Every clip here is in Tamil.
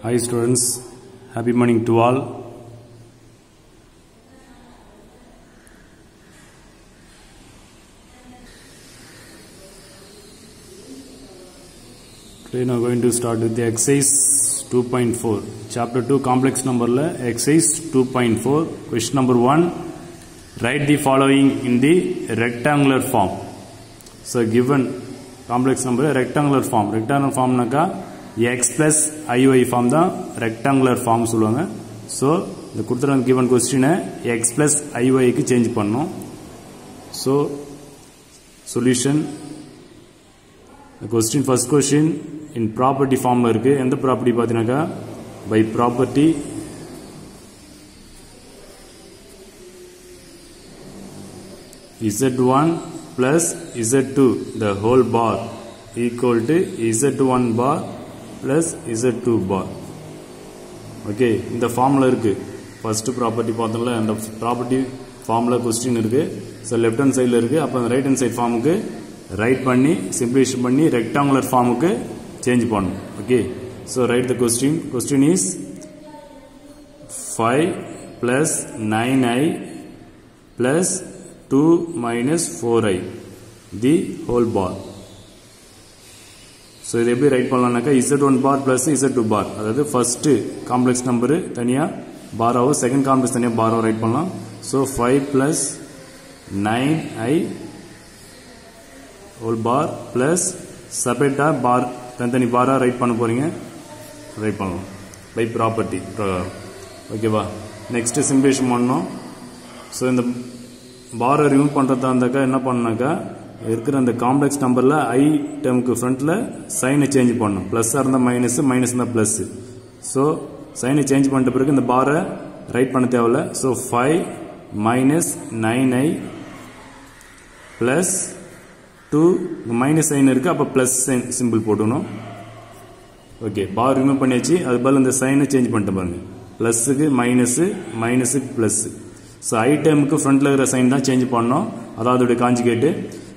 Hi students, happy morning to all. Today we are going to start with the exercise 2.4. Chapter 2 complex number la exercise 2.4. Question number 1. Write the following in the rectangular form. So given complex number rectangular form. Rectangular form naka x plus iy form da rectangular form சொல்லுவாங்க. So the கொடுத்திருக்கிற given question x plus iy க்கு change பண்ணனும். So solution. The question first question in property form la இருக்கு. எந்த property பாத்தீங்கன்னாக்கா by property z1 plus z2 the whole bar equal to z1 bar plus z2 bar. Okay, இந்த ஃபார்முலா இருக்கு. ஃபர்ஸ்ட் ப்ராப்பர்ட்டி பார்த்தோம்ல, அந்த ப்ராப்பர்ட்டி ஃபார்முலா क्वेश्चन இருக்கு. சோ லெஃப்ட் ஹேண்ட் சைடுல இருக்கு. அப்ப ரைட் ஹேண்ட் சைடு ஃபார்முக்கு ரைட் பண்ணி சிம்பிளிஃபை பண்ணி ரெக்டாங்குலர் ஃபார்முக்கு சேஞ்ச் பண்ணனும். Okay, so right the question. Question is 5 plus 9i plus 2 minus 4i the whole bar. So இதை எப்படி ரைட் பண்ணலாம்னாக்கா z1 bar plus z2 bar, அதாவது ஃபர்ஸ்ட் காம்ப்ளெக்ஸ் நம்பர் தனியா பாராவோ செகண்ட் காம்ப்ளெக்ஸ் தனியா பாராவோ ரைட் பண்ணலாம். So 5 plus 9i whole bar plus செப்பரேட்டா பார் தனித்தனி பாரா ரைட் பண்ண போறீங்க, ரைட் பண்ணலாம் பை ப்ராப்பர்ட்டி. ஓகேவா, நெக்ஸ்ட் சிம்பிளிஃபை பண்ணனும். ஸோ இந்த பாரை ரிமூவ் பண்றதா இருந்தாக்கா என்ன பண்ணனாக்கா இருக்கிற அந்த காம்ப்ளெக்ஸ் நம்பர்ல ஐ டேர்முக்கு ஃப்ரண்ட்ல சைனை சேஞ்ச் பண்ணணும். பிளஸ்ஸா இருந்தா மைனஸ், மைனஸ் இருந்தா பிளஸ். ஸோ சைனை சேஞ்ச் பண்ணிட்ட பிறகு இந்த பாரை ரைட் பண்ண தேவையில்ல. So 5 minus 9i plus 2 minus sign இருக்கு, அப்ப பிளஸ் சைன் சிம்பிள் போடணும். ஓகே, பார் ரிமூவ் பண்ணியாச்சு. அது பதில் இந்த சைனை சேஞ்ச் பண்ணிட்டு பாருங்க, பிளஸ்க்கு மைனஸ், மைனஸுக்கு பிளஸ். ஸோ ஐ டேர்முக்கு ஃப்ரண்ட்ல இருக்கிற சைன் தான் சேஞ்ச் பண்ணணும், அதாவது அதோட conjugate.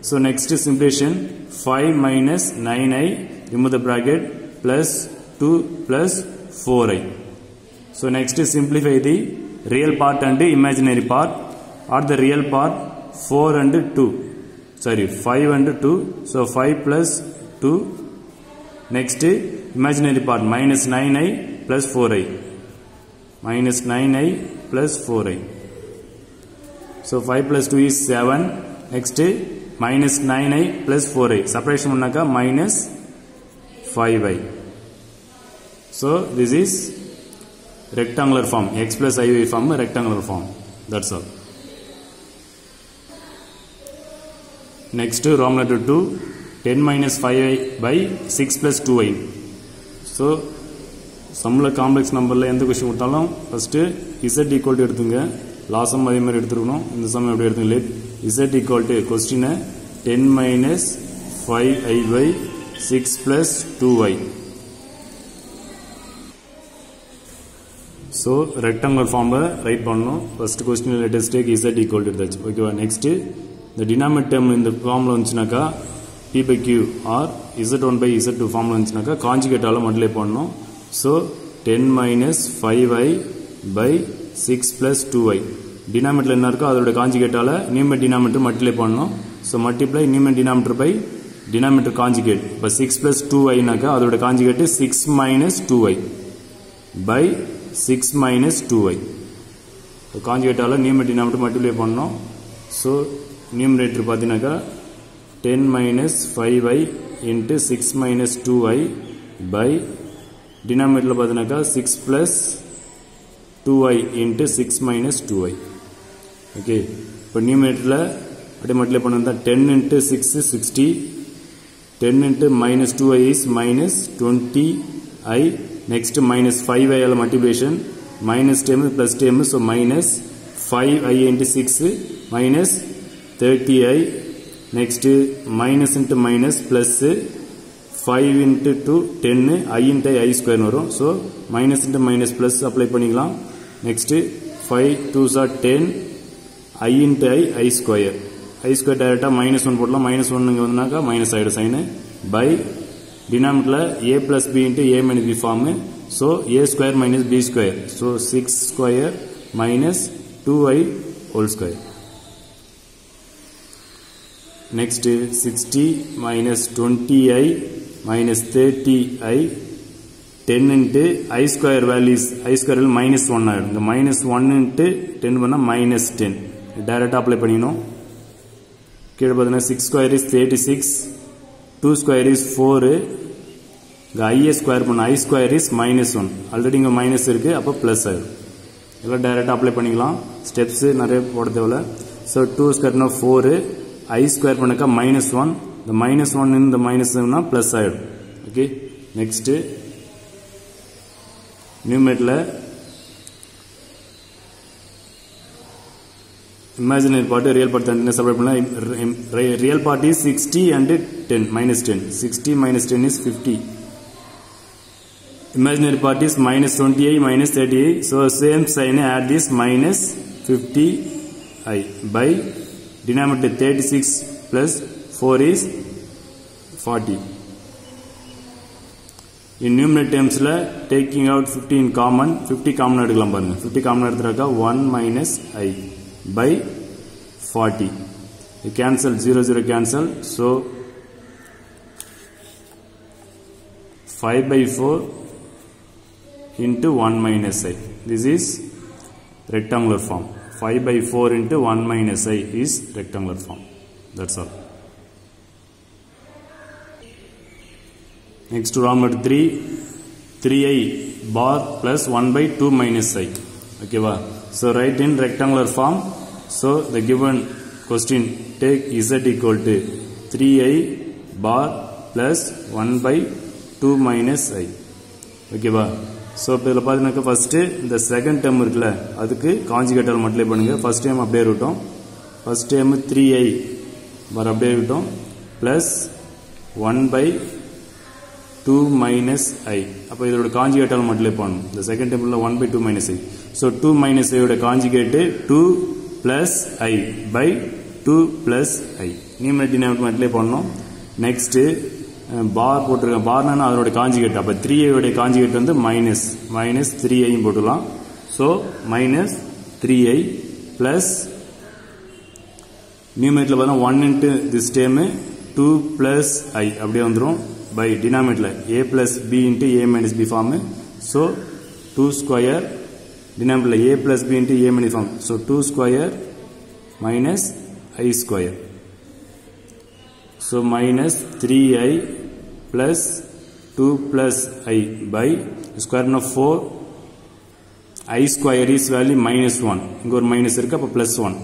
So next simplification 5 minus 9i remove the bracket plus 2 plus 4i. So next simplify the real part and imaginary part. Or the real part 4 and 2, sorry 5 and 2. So 5 plus 2. Next imaginary part minus 9i plus 4i, minus 9i plus 4i. So 5 plus 2 is 7. Next minus 9i plus 4i. Separation பண்ணாக்கா minus 5i. So this is rectangular form. X plus iy form rectangular form. That's all. Next Roman letter 2. 10 minus 5i by 6 plus 2i. So சம்ல complex நம்பர்ல எந்த क्वेश्चन கொடுத்தாலும் ஃபர்ஸ்ட் z equal to எடுத்துங்க. லாஸ்ட் சம் அதே மாதிரி எடுத்துக்கணும். இந்த சம் எப்படி எடுத்துங்க, let z equal to question 10 minus 5i by 6 plus 2i. So rectangular form write பண்ணனும். First question let us take z equal to that. Okay, next the denominator term in the formula வந்துச்சுனாக்கா p by q or z1 by z2 formula வந்துச்சுனாக்கா கான்ஜுகேட் ஆல மல்டிப்ளை பண்ணனும். So 10 minus 5i by 6 plus 2i. Denominator என்ன இருக்கோ அதோட கான்ஜுகேட்டால நியூமரேட்டர் டினாமினேட்டர் மல்டிப்ளை பண்ணனும். So multiply numerator denominator by denominator conjugate. இப்ப 6 plus 2i னாக்கா அதோட conjugate 6 minus 2i by 6 minus 2i. கான்ஜுகேட்டால நியூமரேட்டர் டினாமினேட்டர் மல்டிப்ளை பண்ணனும். சோ நியூமரேட்டர் பாத்தீங்கன்னாக்கா 10 minus 5i into 6 minus 2i by டினாமினேட்டர்ல பாத்தீங்கன்னாக்கா 6 plus 2i into 6 minus 2i. Okay, இப்போ நியூமரேட்டர்ல அப்படியே மல்டிப்ளை பண்ணா 10 into 6 is 60. 10 into minus 2i is minus 20i. Next minus 5i ஆல multiplication, minus term plus term, so minus 5i into 6 minus 30i. Next minus into minus plus 5 into 2 10 i into i square வரும். So minus into minus plus apply பண்ணிக்கலாம். Next 5 2s are 10 i into i square. I square directா minus 1 போடலாம். minus 1 இங்க வந்தனாக்கா minus ஆயிடும் sign. by denominator a plus b into a minus b form. So a square minus b square. So 6 square minus 2i whole square. Next 60 minus 20i minus 30i 10 into I square values I square minus 1 ஆயிடும். இந்த minus 1 into 10 பண்ணா minus 10 direct apply பண்ணினோம். கீழ பார்த்தீங்கன்னா 6 square is 36, 2 square is 4, இங்க I square பண்ணா I square is minus 1. Already இங்க minus இருக்கு, அப்ப plus ஆயிடும். இதெல்லாம் direct apply பண்ணிக்கலாம். ஸ்டெப்ஸ் நிறைய போட தேவையில்ல. So 2 square னா 4, I square பண்ணாக்க minus 1, the minus 1 in the minus 1 னா plus ஆயிடும். Okay, next numerator imaginary part real part and separate real part is 60 and 10 minus 10. 60 minus 10 is 50. Imaginary part is minus 28 minus 38. So same sign, add this minus 50i by denominator 36 plus 4 is 40. In numerator terms la taking out 50 in common, 50 common எடுக்கலாம் பாருங்க. 50 common எடுத்துறாக்க 1 minus I by 40. You cancel 0 0 cancel. So 5 by 4 into 1 minus I. This is rectangular form. 5 by 4 into 1 minus I is rectangular form. That's all. Next to round number 3, 3i bar plus 1 by 2 minus I. Okay, wow. So write in rectangular form. So the given question, take z equal to 3i bar plus 1 by 2 minus I. Okay, wow. So இதில் பார்த்தீங்கன்னா first இந்த second term இருக்குல்ல, அதுக்கு conjugate multiply பண்ணுங்க. First term அப்படியே இருக்கட்டும். First term 3i bar அப்படியே இருக்கட்டும் plus 1 by 2 minus I. அப்போ இதோட conjugate multiply பண்ணணும். The second term 1 by 2 minus I. So 2 minus I ஓட conjugate 2 plus I by 2 plus I. numerator denominator multiply பண்ணணும். Next bar போட்டுருக்க, barனா அதோட conjugate. அப்போ 3i ஓட conjugate வந்து minus 3i போட்டுலாம். So minus 3i plus numerator பார்த்தா 1 into this term 2 plus I அப்படியே வந்துரும். By denominator a plus b into a minus b form. So 2 square denominator a plus b into a minus form. So 2 square minus I square. So minus 3i plus 2 plus I by square root of 4. I square is value minus 1. இங்க ஒரு minus இருக்கு, அப்ப plus 1.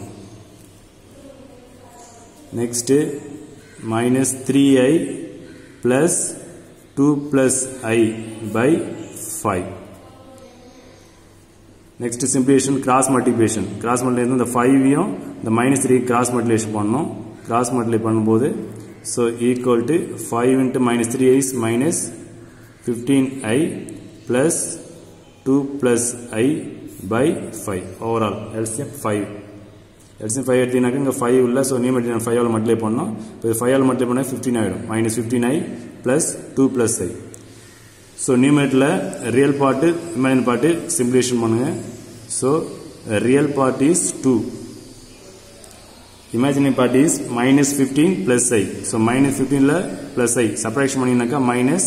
Next minus 3i plus 2 plus I by 5. Next simplification, cross multiplication. Cross multiplication the 5 the minus 3 cross multiplication பண்ணனும். Cross multiply பண்ணும்போது so equal to 5 into minus 3 is minus 15i plus 2 plus I by 5. Overall LCM 5. LCM 5 எடுத்தீங்கன்னாக்க இங்க 5 இல்ல, so numerator 5 ஆல மல்டிப்ளை பண்ணனும். இப்போ 5 ஆல மல்டிப்ளை பண்ணா 15 ஆயிடும். minus 15i plus 2 plus I. So numeratorல real part imaginary part simplification பண்ணுங்க. So real part is 2. Imaginary part is minus 15 plus I. So minus 15 ல plus I. Subtraction பண்ணினாக்க minus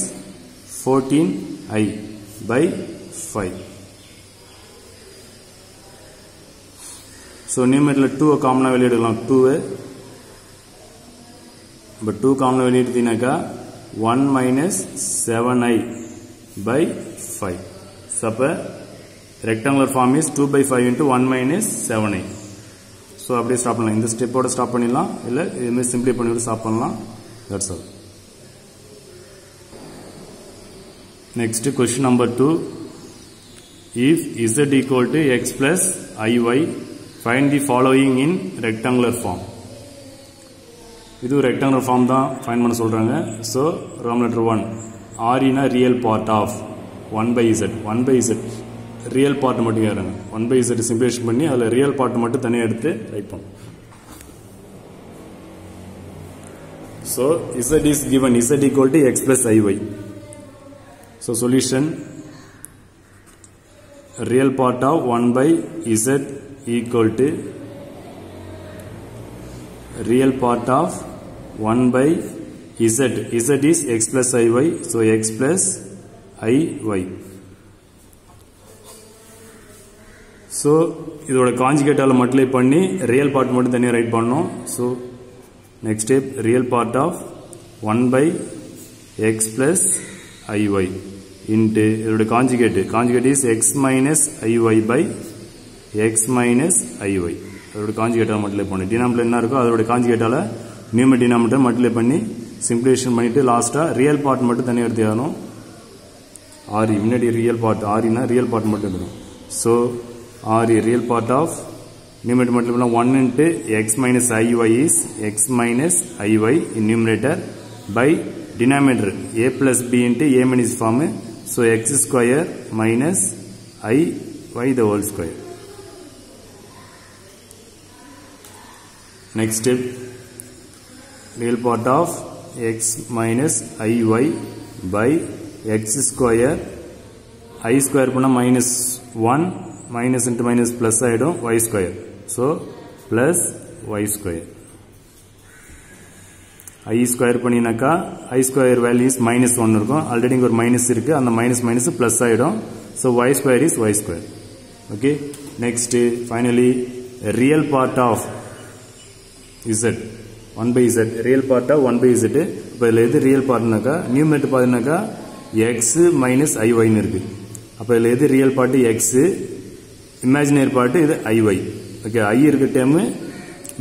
14i by 5. So numerator 2 common வெளிய எடுக்கலாம். 2 but 2 common வெளிய எடுத்தீங்கன்னாக்க 1 minus 7i by 5. So rectangular form is 2 by 5 into 1 minus 7i. So அப்படியே ஸ்டாப் பண்ணலாம். இந்த ஸ்டெப்போட ஸ்டாப் பண்ணிடலாம், இல்ல இதுமே சிம்பிளை பண்ணிட்டு ஸ்டாப் பண்ணலாம். That's all. Next question number 2. If z equal to x plus iy, find the following in rectangular form. இது rectangular form தான் find பண்ண சொல்றாங்க. So row letter 1, r is a real part of 1 by z. 1 by z real part மட்டும் கேக்குறாங்க. 1 by z simplification பண்ணி அதுல real part மட்டும் தனியா எடுத்து ரைட் பண்ணனும். So z is given, z equal to x plus iy. So solution, real part of 1 by z equal to real part of 1 by z. Z is x plus iy, so x plus iy. So இதோட கான்ஜுகேட்டால மல்டிப்ளை பண்ணி ரியல் பார்ட் மட்டும் தனியா ரைட் பண்ணோம். So next step, real part of 1 by x plus iy into இதோட conjugate is x minus iy by x minus iy. அதோட கான்ஜுகேட்டால மல்டிப்ளை பண்ணி டினாமினேட்டர் என்ன இருக்கோ அதோட கான்ஜுகேட்டால நியூமரேட்டர் டினாமினேட்டர் மல்டிப்ளை பண்ணி சிம்பிளிஃபிகேஷன் பண்ணிட்டு லாஸ்டா ரியல் பார்ட் மட்டும் தனியா எடுத்துக்கணும். r முன்னாடி ரியல் பார்ட் r னா ரியல் பார்ட் மட்டும் எடுக்கணும். So r real part of numerator multiply 1 into x minus iy is x minus iy in numerator by denominator a plus b into a minus form, so x square minus iy the whole square. Next step, real part of x minus iy by x square, I square பண்ணா minus 1 minus into minus plus ஆயிடும் y square, so plus y square. I square பண்ணினாக்கா I square value is minus 1 இருக்கும், ஆல்ரெடி இங்க ஒரு மைனஸ் இருக்கு, அந்த மைனஸ் மைனஸ் பிளஸ் ஆயிடும், so y square is y square. Okay, next finally real part of z 1 by z, real part of 1 by z. இப்போ இதுல எது ரியல் பார்ட்னாக்கா நியூமரேட்டர் பார்த்தீங்கன்னாக்கா x minus iy ன்னு இருக்கு. அப்ப இதுல எது real part x, imaginary part இது iy. ஓகே, i இருக்க டேர்ம்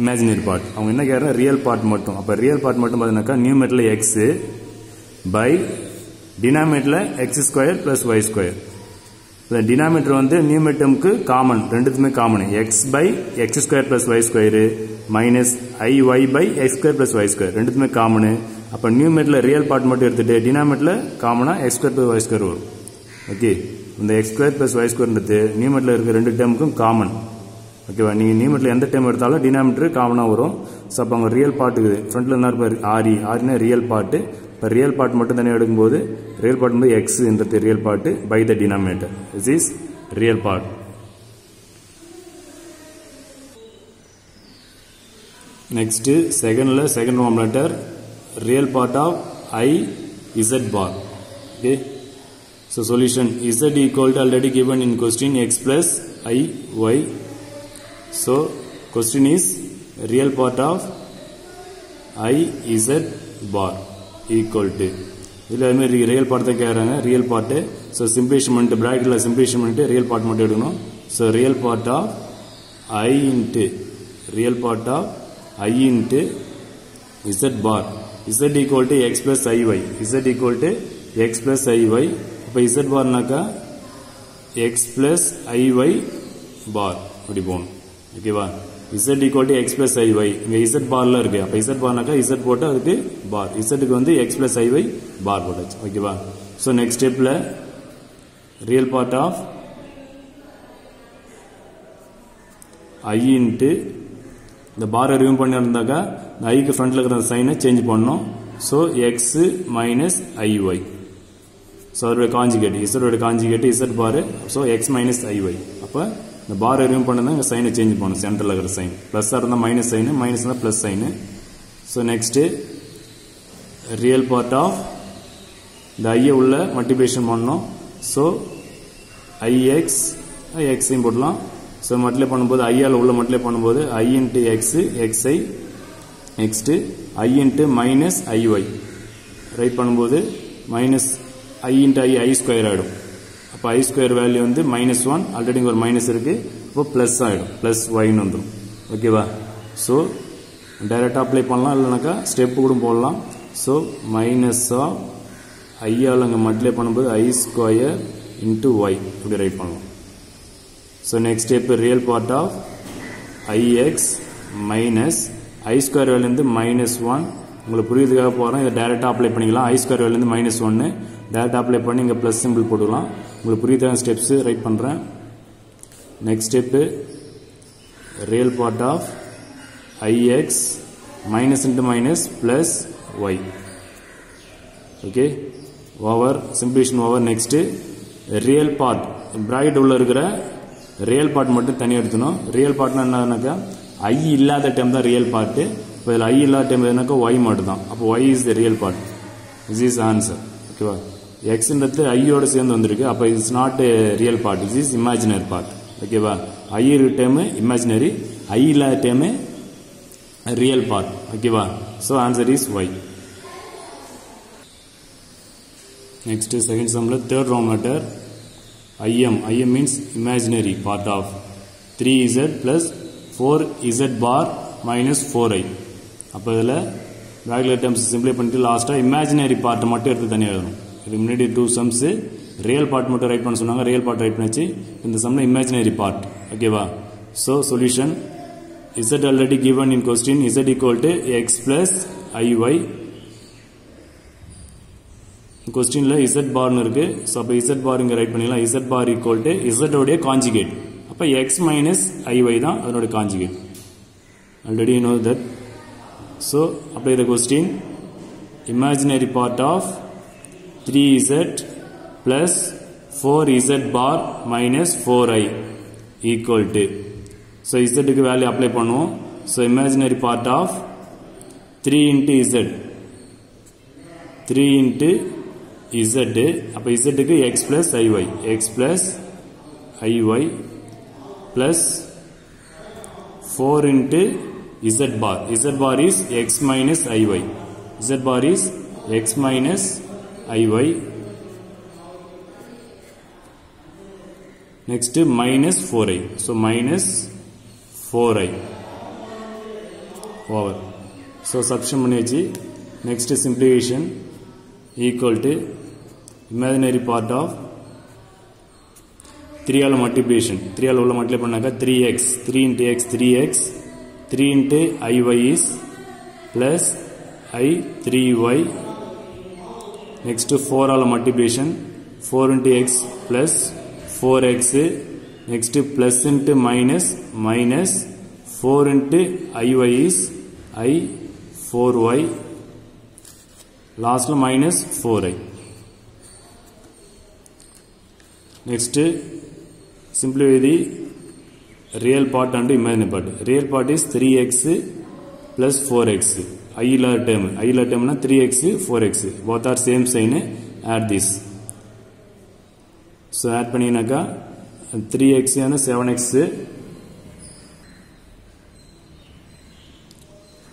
இமேஜினரி பார்ட். அவங்க என்ன கேக்குறாங்க ரியல் பார்ட் மட்டும். அப்ப ரியல் பார்ட் மட்டும் பார்த்தீங்கன்னாக்கா நியூமரேட்டர்ல x by டினாமினேட்டர்ல x square plus y square. இந்த டினாமினேட்டர் வந்து நியூமரேட்டருக்கு காமன், ரெண்டுத்துமே common, x by x square plus y square minus iy by x square plus y square ரெண்டுத்துமே காமன். அப்ப நியூமரேட்டர்ல ரியல் பார்ட் மட்டும் எடுத்துட்டு டினாமினேட்டர்ல காமனா x square plus y square வரும். ஓகே, இந்த x ஸ்கொயர் plus y ஸ்கொயர்ன்றது நியூமரேட்டர்ல இருக்க ரெண்டு டேர்முக்கும் காமன். ஓகேவா, நீங்க நியூமரேட்டர்ல எந்த டேர்ம் எடுத்தாலும் டினாமினேட்டர் காமனா வரும். சோ அப்ப அங்க ரியல் பார்ட் இருக்குது, ஃப்ரண்ட்ல என்ன இருப்பாரு r னா ரியல் பார்ட். இப்ப ரியல் பார்ட் மட்டும் தனியா எடுக்கும்போது ரியல் பார்ட் வந்து x என்றது real part by the denominator, this is real part. Next second form letter, real part of I z bar. Okay, so solution z equal to already given in question x plus I y. So question is real part of I z bar equal to இதுல மாதிரி ரியல் பார்ட் தான் கேக்குறாங்க, ரியல் பார்ட். சோ சிம்பிளிஃபிகேஷன் பண்ணிட்டு பிராக்கெட்ல சிம்பிளிஃபிகேஷன் பண்ணிட்டு ரியல் பார்ட் மட்டும் எடுக்கணும். So real part of I into real part of I into z bar, z equal to x plus iy, z equal to x plus iy. அப்ப z bar நாக்கா x plus iy bar அப்படி போணும். ஓகேவா, z equal to x plus iy, இங்க z barல இருக்கு. அப்ப z bar நாக்கா z போட்டு அதுக்கு bar, z க்கு வந்து x plus iy bar போட்டாச்சு. ஓகேவா, சோ நெக்ஸ்ட் ஸ்டெப்ல real part of I into இந்த பாரை ரிமூவ் பண்ணிருந்தாக்கா i க்கு ஃப்ரண்ட்ல இருக்கிற சைனை சேஞ்ச் பண்ணனும். So x minus iy, so அதோட கான்ஜுகேட் z ஓட கான்ஜுகேட் z பார், சோ x minus iy. அப்ப இந்த பாரை ரிமூவ் பண்ணா இந்த சைனை சேஞ்ச் பண்ணனும், சென்டர்ல இருக்கிற சைன் பிளஸ் இருந்தா மைனஸ் சைன், மைனஸ் இருந்தா plus sign. So next real part of இந்த i உள்ள மல்டிப்ளிகேஷன் பண்ணனும். சோ ix x ஐ போடலாம். சோ மல்டிப்ளை பண்ணும்போது i ஆல உள்ள மல்டிப்ளை பண்ணும்போது i into x xi, next i into minus iy write பண்ணும்போது minus i into i square ஆயிடும். அப்ப i ஸ்கொயர் வேல்யூ வந்து -1, ஆல்ரெடி ஒரு மைனஸ் இருக்கு, அப்போ பிளஸ் ஆயிடும், பிளஸ் y ன்னு வந்துரும். ஓகேவா, சோ டைரக்டா அப்ளை பண்ணலாம், இல்லனாக்கா ஸ்டெப் கூட போடலாம். சோ மைனஸ் ஆஃப் i ஆல அங்க மல்டிப்ளை பண்ணும்போது i ஸ்கொயர் into y இப்படி ரைட் பண்ணலாம். So next step, real part of ix minus I square value வந்து -1. உங்களுக்கு புரியுதுக்காக போறோம், இத டைரக்டா அப்ளை பண்ணிக்கலாம். I square வேல்யூ வந்து -1 டைரக்டா அப்ளை பண்ணி இங்க பிளஸ் சிம்பிள் போட்டுக்கலாம். உங்களுக்கு புரியுதான ஸ்டெப்ஸ் ரைட் பண்றேன். Next step, real part of ix minus into minus plus y. Okay, over simplification over. Next real part bracket உள்ள இருக்கிற ரியல் பார்ட் மட்டும் தனியாக எடுத்துக்கணும். ரியல் பார்ட்னா என்னன்னாக்கா ஐ இல்லாத டைம் தான் ரியல் பார்ட்டு. இப்போ இதில் ஐ இல்லாத டைம் எதுனாக்கா ஒய் மட்டும் தான். அப்போ y is the real part. This is answer. ஓகேவா? எக்ஸ்ன்றது ஐயோட சேர்ந்து வந்திருக்கு. அப்போ it's not real part, it is imaginary part. ஓகேவா? ஐ இருக்கிற டைமு இமேஜினரி, ஐ இல்லாத டைமு ரியல் பார்ட். ஓகேவா? So answer is y. Next second sum la third round letter IM. IM means imaginary part of 3z plus 4z bar minus 4i. அப்போ இதில் வேகுலர் டேர்ம்ஸ் சிம்பிளை பண்ணிட்டு லாஸ்ட்டாக இமேஜினரி பார்ட்டை மட்டும் எடுத்து தனியாக எழுதணும். இது முன்னாடி 2 சம்ஸு ரியல் பார்ட் மட்டும் ரைட் பண்ண சொன்னாங்க. ரியல் பார்ட் ரைட் பண்ணிச்சு. இந்த சம்மில் இமேஜினரி பார்ட். ஓகேவா? So solution z already given in question. z equal to x plus iy. கொஸ்டின்ல z பார்னு இருக்கு. ஸோ அப்போ z பார் இங்கே ரைட் பண்ணிடலாம். z bar equal to z உடைய கான்ஜுகேட். அப்போ x மைனஸ் iy தான் அதனுடைய conjugate. Already you know that. So apply the question. Imaginary part of 3z plus 4z bar minus 4i equal to. So இசட்டுக்கு வேல்யூ அப்ளை பண்ணுவோம். So imaginary part of 3 into z, 3 into z. அப்போ zக்கு x plus iy, x plus iy plus 4 into z bar. Z bar is x minus iy. Z bar is x minus iy. Next minus 4i. So minus 4i over. So substitution பண்ணியாச்சு. Next simplification equal to imaginary part of 3 all multiplication. 3 all உள்ள multiply பண்ணாக்கா 3x, 3 into x 3x, 3 into iy is plus I 3y. Next 4 all multiplication, 4 into x plus 4x. Next plus into minus, minus 4 into iy is I 4y. Last minus 4i. Next simplify the real part and imaginary part. Real part is 3x plus 4x. I term na 3x 4x. Both are same sign. Add this. So add panninaka 3x and 7x.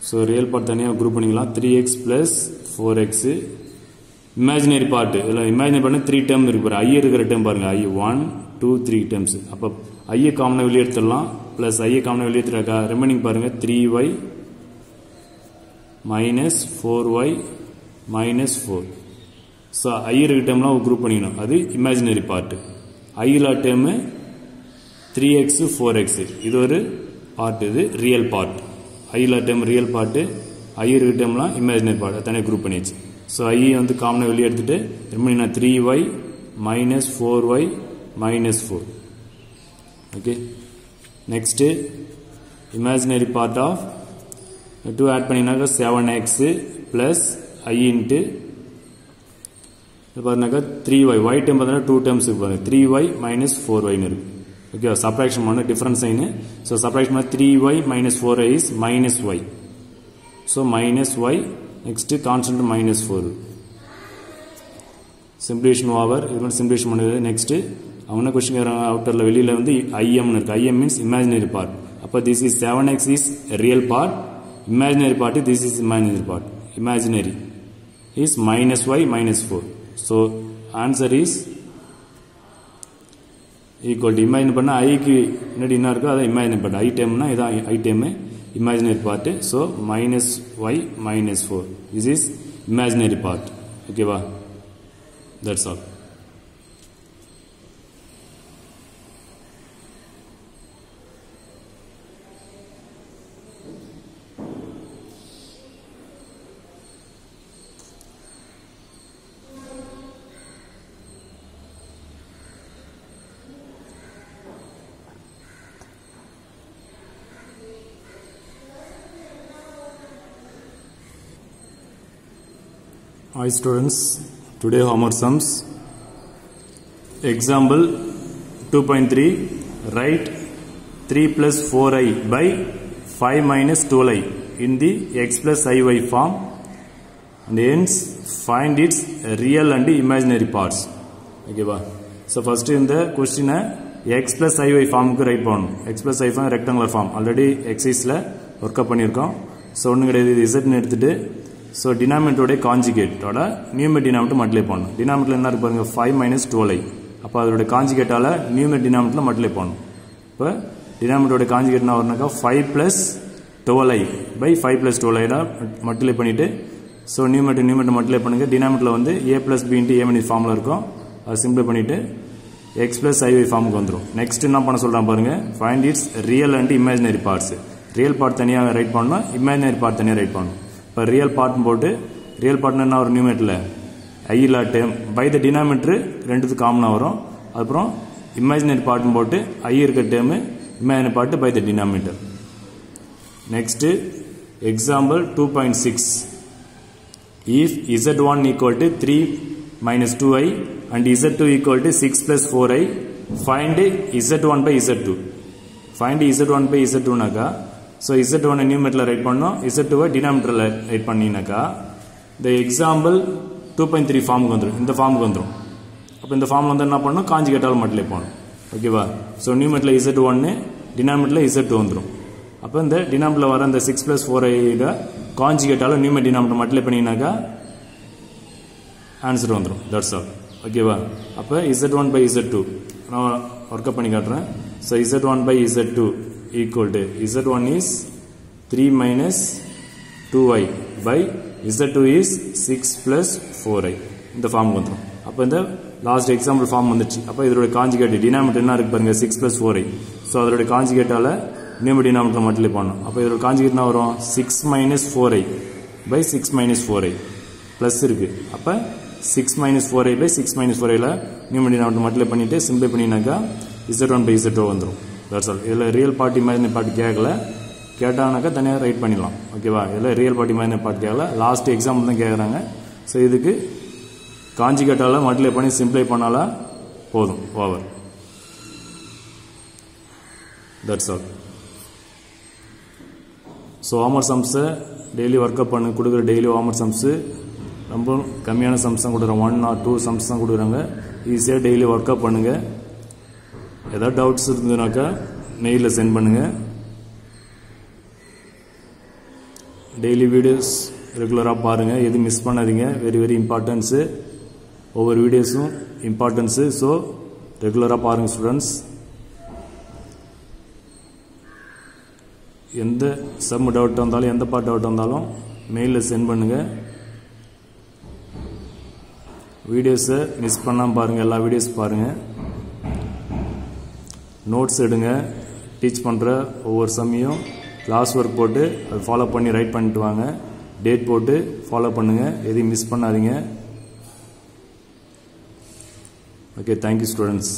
So real part தனியாக group பண்ணிக்கலாம். 3x plus 4x. Imaginary part. Imaginary part 3 term இருக்கு பாருங்க. I இருக்கிற term பாருங்க. I 1, 2, 3 terms. அப்போ I காமனாக வெளியே எடுத்துடலாம். plus I காமனாக வெளியே எடுத்துறாக்கா ரிமைனிங் பாருங்க 3y minus 4y minus 4. So I இருக்கிற termலாம் group பண்ணிக்கணும். அது imaginary part. I இல்லா term 3x 4x. இது ஒரு part. இது real part. I இல்லா term real part. I இருக்கிற termலாம் imaginary part. தனியாக group பண்ணியாச்சு. ஸோ I வந்து காமனாக வெளியே எடுத்துட்டு remaining 3y minus 4y minus 4. Okay. Next imaginary part of 2 add பண்ணினாக்க 7x plus I into பாருனாக்க 3y. y term பார்த்தா 2 terms பாருங்க. 3y minus 4y இருக்கு. Okay, subtraction பண்ண different sign. So subtraction பண்ண 3y minus 4y is minus y. So minus y. Next constant minus 4. Simplification over. இது simplification பண்ணுது. Next அவன क्वेश्चन கேக்குறாங்க அவுட்டர்ல வெளியில வந்து IM இருக்கு. IM means imaginary part. அப்ப this is 7x is real part. Imaginary part this is imaginary part. Imaginary is minus y minus 4. So answer is equal to imagine பண்ணா I க்கு முன்னாடி என்ன இருக்கோ அத imaginary part. I termனா இதான் I term imaginary part. So minus y minus 4. This is imaginary part. Okay va? That's all. Hi students, today homework sums. Example 2.3 write 3 plus 4i by 5 minus 12i in the x plus iy form and hence find its real and imaginary parts. Okay ba. So first in the question x plus iy form ku write பண்ணனும். x plus iy form rectangular form already exercise la work up பண்ணிருக்கோம். So ஒண்ணு கிடையாது, இது z ன்னு எடுத்துட்டு so denominator ஓட conjugate ஓட numerator denominator மல்டிப்ளை பண்ணனும். denominator என்ன இருக்கு பாருங்க 5 minus 12i. அப்ப அதோட conjugate ஆல numerator denominator மல்டிப்ளை பண்ணனும். அப்ப denominator ஓட conjugate என்ன வரும்னாக்கா 5 plus 12i by 5 plus 12i ல மல்டிப்ளை பண்ணிட்டு so numerator மல்டிப்ளை பண்ணுங்க. denominator வந்து a plus b into a minus formula இருக்கும். அது சிம்பிளை பண்ணிட்டு x plus iy ஃபார்முக்கு வந்துரும். நெக்ஸ்ட் என்ன பண்ண சொல்றான் பாருங்க, find its real and imaginary parts. Real part தனியா ரைட் பண்ணனும், இமேஜினரி பார்ட் தனியா ரைட் பண்ணனும். இப்ப ரியல் பார்ட் போட்டு ரியல் பார்ட் என்ன ஒரு நியூமரேட்டர்ல i ல டேர்ம் பை தி டினாமினேட்டர் ரெண்டுது காமனா வரும். அப்புறம் இமேஜினரி பார்ட் போட்டு i இருக்க term imaginary part by the denominator. Next example 2.6 if z1 equal to 3 minus 2i and z2 equal to 6 plus 4i find z1 by z2. find z1 by z2 நாக்கா so z1 நியூமரேட்டர்ல ரைட் பண்ணனும், z2 டினாமினேட்டர்ல ரைட் பண்ணினாக்கா the example 2.3 ஃபார்முக்கு வந்துரும், இந்த ஃபார்முக்கு வந்துரும். அப்ப இந்த ஃபார்ம்ல வந்து என்ன பண்ணனும், கான்ஜுகேட்டால மல்டிப்ளை பண்ணனும். ஓகேவா. சோ நியூமரேட்டர்ல z1 டினாமினேட்டர்ல z2 வந்துரும். அப்ப இந்த டினாமினேட்டர்ல வர அந்த 6 plus 4i ட கான்ஜுகேட்டால நியூமரேட்டர் டினாமினேட்டர் மல்டிப்ளை பண்ணினாக்கா ஆன்சர் வந்துரும். That's all. ஓகேவா. அப்ப z1 by z2 நான் வர்க் அப் பண்ணி காட்டுறேன். so z1 by z2 equal to z1 is 3 minus 2i by z2 is 6 plus 4i. இந்த ஃபார்ம் வந்துரும். அப்ப இந்த லாஸ்ட் எக்ஸாம்பிள் ஃபார்ம் வந்துச்சு. அப்ப இதோட கான்ஜுகேட் டினாமினேட்டர் என்ன இருக்கு பாருங்க 6 plus 4i. சோ அதோட கான்ஜுகேட்டால நியூமரேட்டர் டினாமினேட்டர் மல்டிப்ளை பண்ணனும். அப்ப இதோட கான்ஜுகேட் என்ன வரும் 6 minus 4i by 6 minus 4i plus இருக்கு. அப்ப 6 minus 4i by 6 minus 4i ல நியூமரேட்டர் டினாமினேட்டர் மல்டிப்ளை பண்ணிட்டு சிம்பிளை பண்ணினாக்கா z1 by z2 வந்துரும். That's all. இதுல ரியல் பார்ட் இமேஜினரி பார்ட் கேட்கல, கேட்டானாக்கா தனியா ரைட் பண்ணிடலாம். ஓகேவா. இதுல ரியல் பார்ட் இமேஜினரி பார்ட் கேட்கல, லாஸ்ட் எக்ஸாம்பிள் தான் கேக்குறாங்க. சோ இதுக்கு கான்ஜுகேட்டால மல்டிப்ளை பண்ணி சிம்பிளை பண்ணாலா போதும், over. That's all. So homework sums daily work up பண்ணு, கொடுக்குற டெய்லி ஹோம்வொர்க் சம்ஸ் ரொம்ப கம்மியான சம்ஸ் தான் கொடுக்குறாங்க, 1 or 2 சம்ஸ் தான் கொடுக்குறாங்க. ஈஸியா டெய்லி வர்க் அப் பண்ணுங்க. ஏதாவது டவுட்ஸ் இருந்ததுனாக்கா மெயில சென்ட் பண்ணுங்க. டெய்லி வீடியோஸ் ரெகுலரா பாருங்க, எது மிஸ் பண்ணாதீங்க. Very very importance. ஒவ்வொரு வீடியோஸும் இம்பார்ட்டன்ஸ். ஸோ ரெகுலரா பாருங்க ஸ்டூடெண்ட்ஸ். எந்த சம் டவுட் வந்தாலும் எந்த பார்ட் டவுட் வந்தாலும் மெயில சென்ட் பண்ணுங்க. வீடியோஸை மிஸ் பண்ணாம பாருங்க, எல்லா வீடியோஸ் பாருங்க. நோட்ஸ் எடுங்க. டீச் பண்ற ஒவ்வொரு சமயம் கிளாஸ் ஒர்க் போட்டு அதை ஃபாலோ பண்ணி ரைட் பண்ணிட்டு வாங்க. டேட் போட்டு ஃபாலோ பண்ணுங்க, எதையும் மிஸ் பண்ணாதீங்க. Okay, thank you students.